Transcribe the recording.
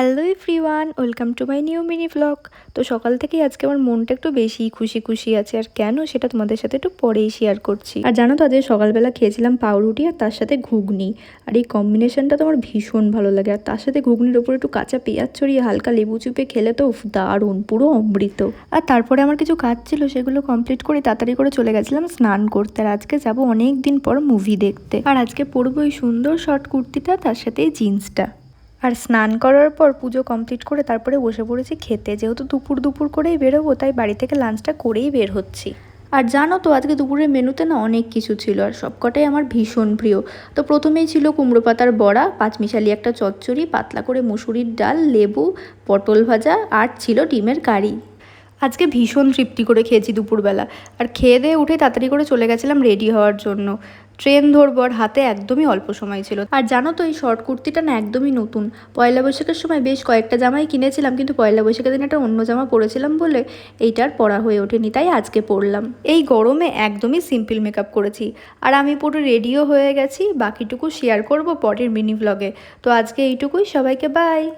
Hello everyone, welcome to my new mini vlog. তো সকাল থেকেই আজকে আমার মনটা একটু বেশি খুশি খুশি আছে, আর কেন সেটা তোমাদের সাথে একটু পরেই শেয়ার করছি। আর জানো তো, আজকে সকালবেলা খেয়েছিলাম পাউরুটি আর তার সাথে ঘুগনি, আর এই কম্বিনেশনটা তো আমার ভীষণ ভালো লাগে। আর তার সাথে ঘুগনির ওপরে একটু কাঁচা পেঁয়াজ ছড়িয়ে হালকা লেবু চুপে খেলে তো দারুণ, পুরো অমৃত। আর তারপরে আমার কিছু কাজ ছিল, সেগুলো কমপ্লিট করে তাড়াতাড়ি করে চলে গেছিলাম স্নান করতে। আর আজকে যাবো অনেক দিন পর মুভি দেখতে, আর আজকে পরবো এই সুন্দর শর্ট কুর্তিটা, তার সাথে এই জিন্সটা। আর স্নান করার পর পুজো কমপ্লিট করে তারপরে বসে পড়েছি খেতে। যেহেতু দুপুর করেই বেরোবো, তাই বাড়ি থেকে লাঞ্চটা করেই বের হচ্ছি। আর জানো তো, আজকে দুপুরের মেনুতে না অনেক কিছু ছিল, আর সবকটাই আমার ভীষণ প্রিয়। তো প্রথমেই ছিল কুমড়ো পাতার বড়া, পাঁচমিশালি একটা চচ্চড়ি, পাতলা করে মুসুরির ডাল, লেবু, পটল ভাজা, আর ছিল ডিমের কারি। আজকে ভীষণ তৃপ্তি করে খেয়েছি দুপুরবেলা। আর খেয়ে দিয়ে উঠে তাড়াতাড়ি করে চলে গেছিলাম রেডি হওয়ার জন্য। ট্রেন ধরবো, আর হাতে একদমই অল্প সময় ছিল। আর জানো তো, এই শর্ট কুর্তিটা না একদমই নতুন। পয়লা বৈশাখের সময় বেশ কয়েকটা জামাই কিনেছিলাম, কিন্তু পয়লা বৈশাখের দিন একটা অন্য জামা পরেছিলাম বলে এইটার পরা হয়ে ওঠেনি, তাই আজকে পরলাম। এই গরমে একদমই সিম্পল মেকআপ করেছি, আর আমি পুরো রেডিও হয়ে গেছি। বাকিটুকু শেয়ার করব পরের মিনি ভ্লগে। তো আজকে এইটুকুই, সবাইকে বাই।